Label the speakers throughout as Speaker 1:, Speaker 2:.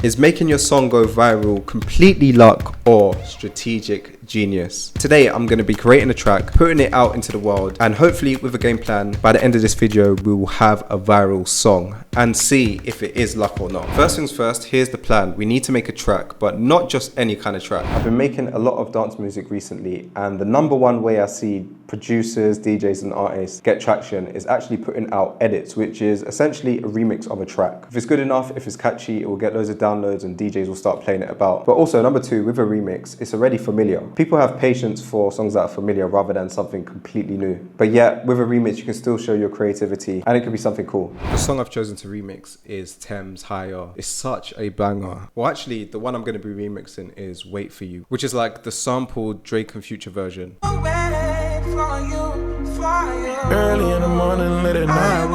Speaker 1: Is making your song go viral completely luck or strategic genius? Today I'm going to be creating a track, putting it out into the world, and hopefully with a game plan, by the end of this video we will have a viral song and see if it is luck or not. First things first, here's the plan. We need to make a track, but not just any kind of track. I've been making a lot of dance music recently, and the number one way I see producers, DJs and artists get traction is actually putting out edits, which is essentially a remix of a track. If it's good enough, if it's catchy, it will get loads of downloads and DJs will start playing it about. But also number two, with a remix, it's already familiar. People have patience for songs that are familiar rather than something completely new. But yet with a remix, you can still show your creativity and it could be something cool. The song I've chosen to remix is Thames Higher. It's such a banger. Well, actually, the one I'm going to be remixing is Wait For You, which is like the sampled Drake and Future version.
Speaker 2: Early in the morning, late at night.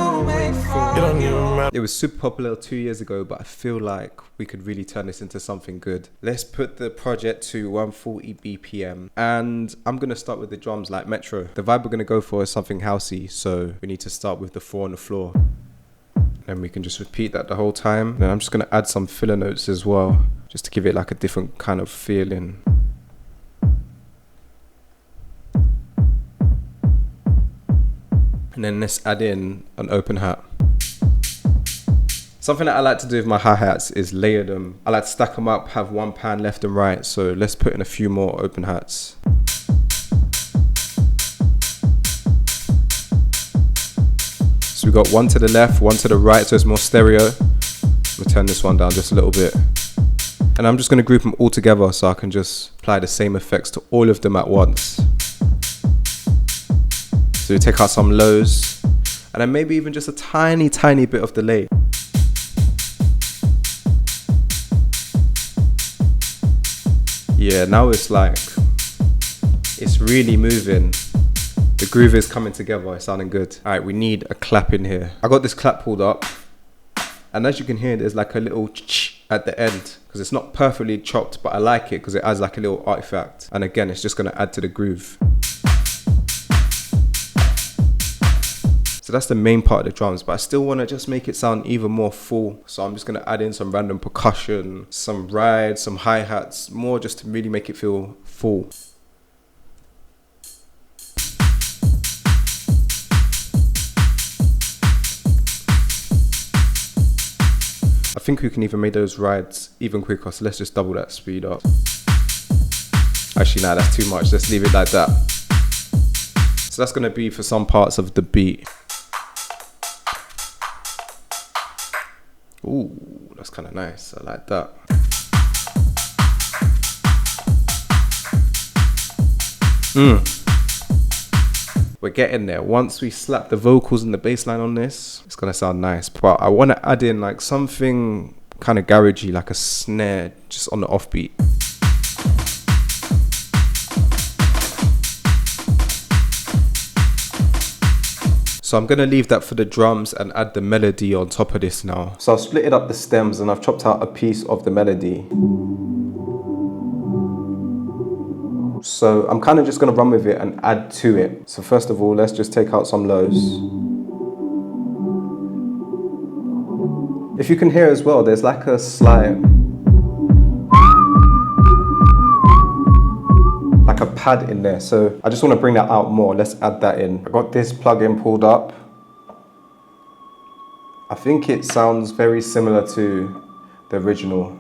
Speaker 1: It was super popular 2 years ago, but I feel like we could really turn this into something good. Let's put the project to 140 BPM, and I'm gonna start with the drums like Metro. The vibe we're gonna go for is something housey, so we need to start with the 4 on the floor. And we can just repeat that the whole time. And I'm just gonna add some filler notes as well, just to give it like a different kind of feeling. And then let's add in an open hat. Something that I like to do with my hi-hats is layer them. I like to stack them up, have one pan left and right. So let's put in a few more open hats. So we got one to the left, one to the right, so it's more stereo. We'll turn this one down just a little bit. And I'm just gonna group them all together so I can just apply the same effects to all of them at once. So we take out some lows, and then maybe even just a tiny bit of delay. Yeah, now it's like, it's really moving. The groove is coming together, it's sounding good. All right, we need a clap in here. I got this clap pulled up, and as you can hear, there's like a little ch at the end, because it's not perfectly chopped, but I like it because it adds like a little artifact. And again, it's just gonna add to the groove. So that's the main part of the drums, but I still want to just make it sound even more full. So I'm just going to add in some random percussion, some rides, some hi-hats, more just to really make it feel full. I think we can even make those rides even quicker, so let's just double that speed up. Actually, nah, that's too much. Let's leave it like that. So that's going to be for some parts of the beat. Ooh, that's kind of nice. I like that. We're getting there. Once we slap the vocals and the bass line on this, it's gonna sound nice. But I want to add in like something kind of garagey, like a snare just on the offbeat. So I'm gonna leave that for the drums and add the melody on top of this now. So I've splitted up the stems and I've chopped out a piece of the melody. So I'm kind of just gonna run with it and add to it. So first of all, let's just take out some lows. If you can hear as well, there's like a slight, like a pad in there, so I just want to bring that out more. Let's add that in. I got this plugin pulled up. I think it sounds very similar to the original.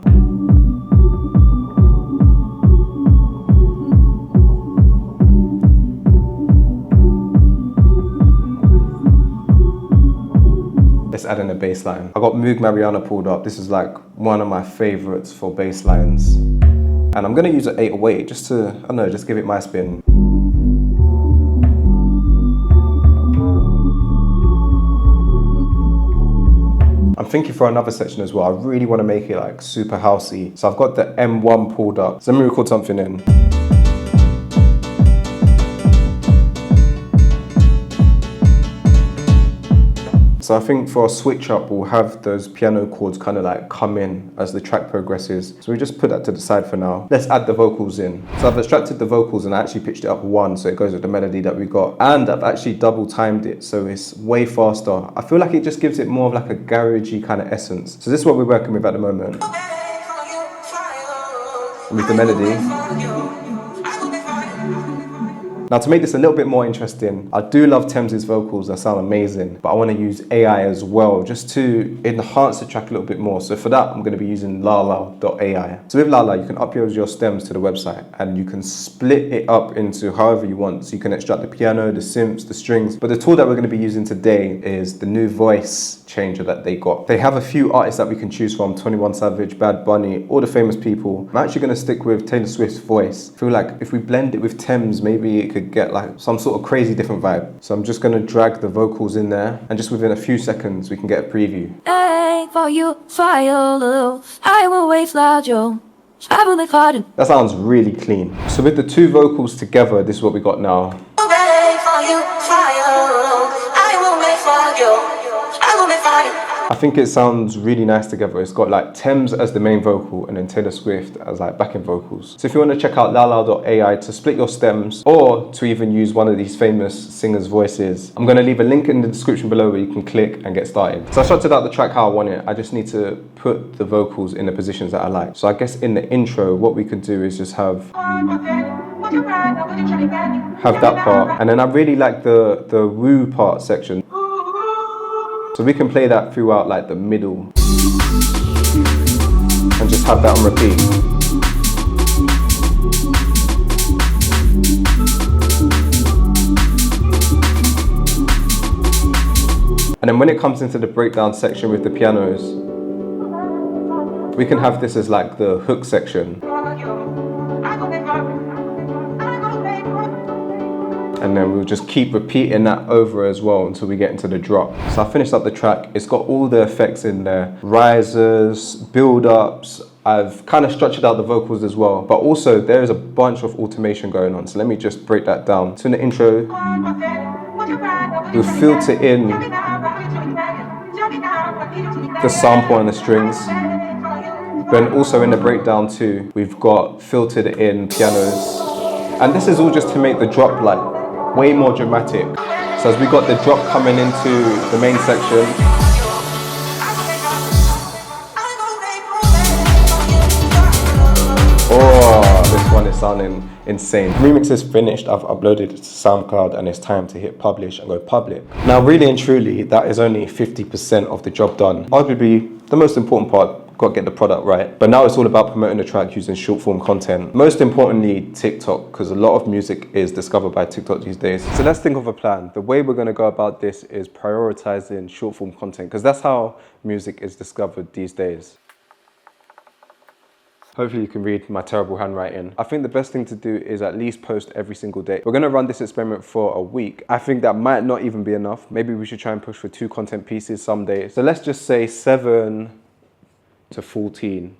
Speaker 1: Let's add in a bass line. I got Moog Mariana pulled up. This is like one of my favorites for bass lines. And I'm gonna use an 808 just to, I don't know, just give it my spin. I'm thinking for another section as well. I really wanna make it like super housey. So I've got the M1 pulled up. So let me record something in. So I think for a switch up, we'll have those piano chords kind of like come in as the track progresses. So we just put that to the side for now. Let's add the vocals in. So I've extracted the vocals and I actually pitched it up 1 so it goes with the melody that we got. And I've actually double timed it so it's way faster. I feel like it just gives it more of like a garagey kind of essence. So this is what we're working with at the moment. with the melody. Now to make this a little bit more interesting, I do love Thames' vocals, they sound amazing, but I want to use AI as well, just to enhance the track a little bit more. So for that, I'm going to be using lala.ai. So with Lala, you can upload your stems to the website and you can split it up into however you want. So you can extract the piano, the synths, the strings. But the tool that we're going to be using today is the new voice changer that they got. They have a few artists that we can choose from: 21 Savage, Bad Bunny, all the famous people. I'm actually going to stick with Taylor Swift's voice. I feel like if we blend it with Thames, maybe it could get like some sort of crazy different vibe. So I'm just going to drag the vocals in there, and just within a few seconds we can get a preview.
Speaker 3: For you, I will wait loud, yo.
Speaker 1: That sounds really clean. So with the two vocals together, this is what we got now. I think it sounds really nice together. It's got like Thames as the main vocal and then Taylor Swift as like backing vocals. So if you want to check out lala.ai to split your stems or to even use one of these famous singers' voices, I'm going to leave a link in the description below where you can click and get started. So I structured out the track how I want it. I just need to put the vocals in the positions that I like. So I guess in the intro, what we could do is just have that part. And then I really like the woo part section. So we can play that throughout like the middle and just have that on repeat. And then when it comes into the breakdown section with the pianos, we can have this as like the hook section. And then we'll just keep repeating that over as well until we get into the drop. So I finished up the track. It's got all the effects in there. Risers, build-ups. I've kind of structured out the vocals as well. But also there is a bunch of automation going on. So let me just break that down. So in the intro, we'll filter in the sample and the strings. Then also in the breakdown too, we've got filtered in pianos. And this is all just to make the drop like way more dramatic. So as we got the drop coming into the main section, oh, this one is sounding insane. The remix is finished, I've uploaded it to SoundCloud, and it's time to hit publish and go public. Now really and truly, that is only 50% of the job done. Arguably, the most important part, got to get the product right. But now it's all about promoting the track using short form content. Most importantly, TikTok, because a lot of music is discovered by TikTok these days. So let's think of a plan. The way we're going to go about this is prioritizing short form content, because that's how music is discovered these days. Hopefully you can read my terrible handwriting. I think the best thing to do is at least post every single day. We're gonna run this experiment for a week. I think that might not even be enough. Maybe we should try and push for 2 content pieces some days. So let's just say 7 to 14.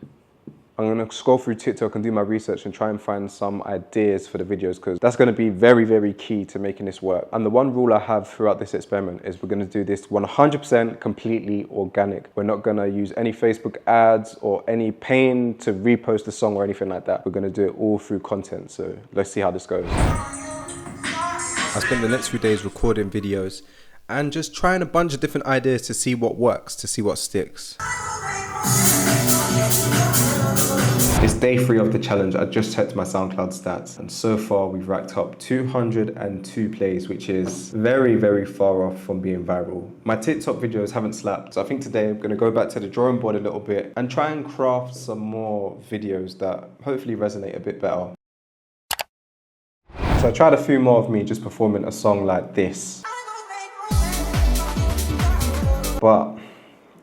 Speaker 1: I'm gonna scroll through TikTok and do my research and try and find some ideas for the videos, because that's gonna be very, very key to making this work. And the one rule I have throughout this experiment is we're gonna do this 100% completely organic. We're not gonna use any Facebook ads or any paying to repost the song or anything like that. We're gonna do it all through content. So let's see how this goes. I spent the next few days recording videos and just trying a bunch of different ideas to see what works, to see what sticks. It's day 3 of the challenge. I just checked my SoundCloud stats, and so far we've racked up 202 plays, which is very, very far off from being viral. My TikTok videos haven't slapped, so I think today I'm gonna go back to the drawing board a little bit and try and craft some more videos that hopefully resonate a bit better. So I tried a few more of me just performing a song like this, but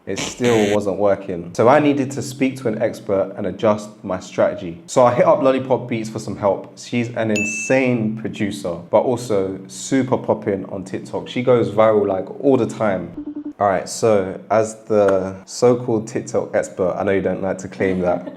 Speaker 1: it still wasn't working. So I needed to speak to an expert and adjust my strategy. So I hit up Lollipop Beats for some help. She's an insane producer, but also super popping on TikTok. She goes viral like all the time. All right, so as the so-called TikTok expert, I know you don't like to claim that,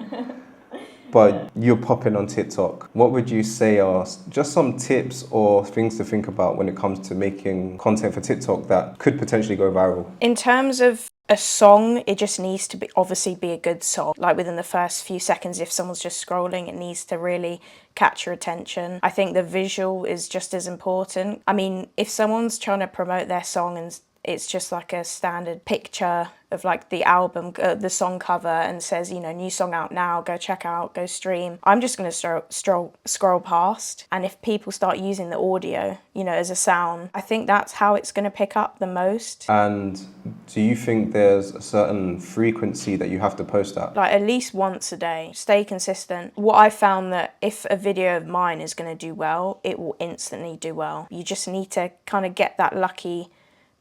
Speaker 1: but you're popping on TikTok. What would you say are just some tips or things to think about when it comes to making content for TikTok that could potentially go viral?
Speaker 4: In terms of a song, it just needs to be obviously be a good song. Like within the first few seconds, if someone's just scrolling, it needs to really catch your attention. I think the visual is just as important. I mean, if someone's trying to promote their song and it's just like a standard picture of like the album, the song cover, and says, you know, new song out now, go check out, go stream, I'm just going to scroll past. And if people start using the audio, you know, as a sound, I think that's how it's going to pick up the most.
Speaker 1: And do you think there's a certain frequency that you have to post at?
Speaker 4: Like at least once a day, stay consistent. What I found that if a video of mine is going to do well, it will instantly do well. You just need to kind of get that lucky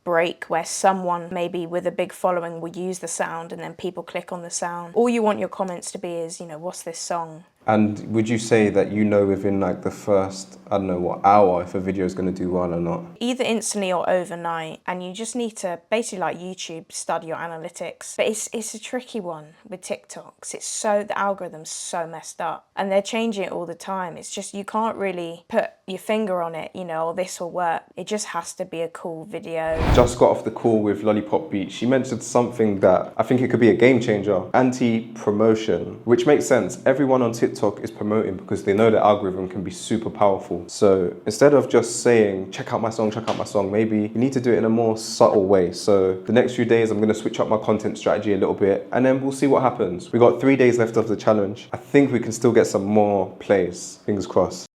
Speaker 4: break where someone maybe with a big following will use the sound and then people click on the sound. All you want your comments to be is, you know, what's this song?
Speaker 1: And would you say that you know within like the first, I don't know what, hour if a video is going to do well or not?
Speaker 4: Either instantly or overnight. And you just need to, basically like YouTube, study your analytics. But it's a tricky one with TikToks. It's so, the algorithm's so messed up. And they're changing it all the time. It's just, you can't really put your finger on it, you know, or this will work. It just has to be a cool video.
Speaker 1: Just got off the call with Lollipop Beach. She mentioned something that I think it could be a game changer. Anti-promotion, which makes sense. Everyone on TikTok is promoting because they know the algorithm can be super powerful. So instead of just saying, check out my song, maybe you need to do it in a more subtle way. So the next few days, I'm going to switch up my content strategy a little bit and then we'll see what happens. We got 3 days left of the challenge. I think we can still get some more plays. Fingers crossed.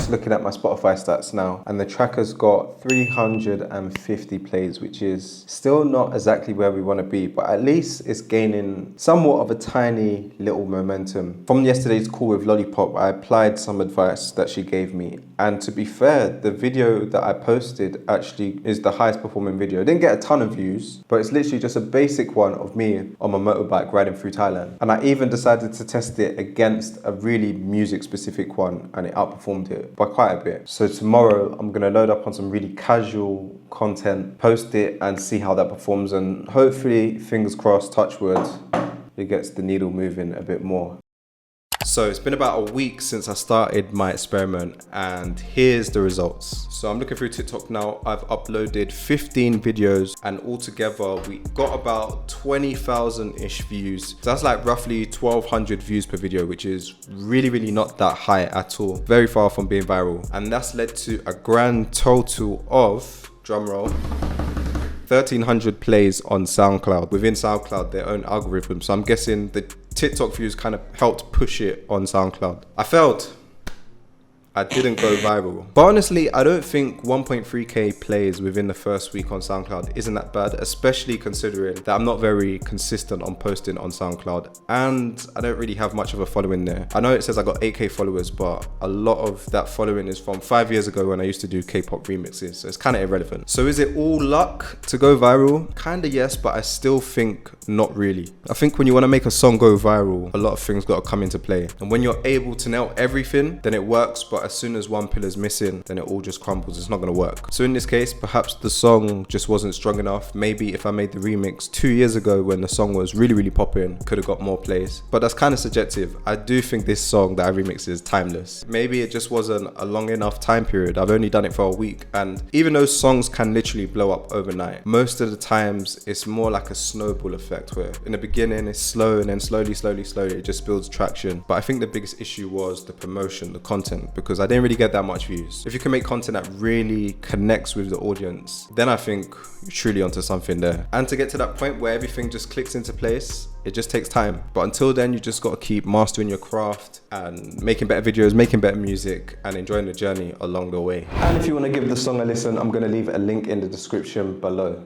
Speaker 1: Looking at my Spotify stats now, and the track has got 350 plays, which is still not exactly where we want to be, but at least it's gaining somewhat of a tiny little momentum. From yesterday's call with Lollipop, I applied some advice that she gave me, and to be fair, the video that I posted actually is the highest performing video. It didn't get a ton of views, but it's literally just a basic one of me on my motorbike riding through Thailand. And I even decided to test it against a really music specific one, and it outperformed it by quite a bit. So tomorrow I'm gonna load up on some really casual content, post it and see how that performs, and hopefully, fingers crossed, touch wood, it gets the needle moving a bit more. So it's been about a week since I started my experiment and here's the results. So I'm looking through TikTok now. I've uploaded 15 videos and altogether we got about 20,000-ish views. So that's like roughly 1,200 views per video, which is really not that high at all. Very far from being viral. And that's led to a grand total of, drumroll, 1,300 plays on SoundCloud. Within SoundCloud, their own algorithm. So I'm guessing the TikTok views kind of helped push it on SoundCloud. I failed. I didn't go viral. But honestly, I don't think 1.3k plays within the first week on SoundCloud isn't that bad, especially considering that I'm not very consistent on posting on SoundCloud and I don't really have much of a following there. I know it says I got 8k followers, but a lot of that following is from 5 years ago when I used to do K-pop remixes, so it's kind of irrelevant. So is it all luck to go viral? Kinda yes, but I still think not really. I think when you want to make a song go viral, a lot of things got to come into play. And when you're able to nail everything, then it works, but as soon as one pillar's missing, then it all just crumbles. It's not going to work. So in this case, perhaps the song just wasn't strong enough. Maybe if I made the remix 2 years ago when the song was really popping, could have got more plays. But that's kind of subjective. I do think this song that I remixed is timeless. Maybe it just wasn't a long enough time period. I've only done it for a week. And even though songs can literally blow up overnight, most of the times it's more like a snowball effect where in the beginning it's slow and then slowly it just builds traction. But I think the biggest issue was the promotion, the content, because I didn't really get that much views. If you can make content that really connects with the audience, then I think you're truly onto something there. And to get to that point where everything just clicks into place, it just takes time. But until then, you just got to keep mastering your craft and making better videos, making better music and enjoying the journey along the way. And if you want to give the song a listen, I'm going to leave a link in the description below.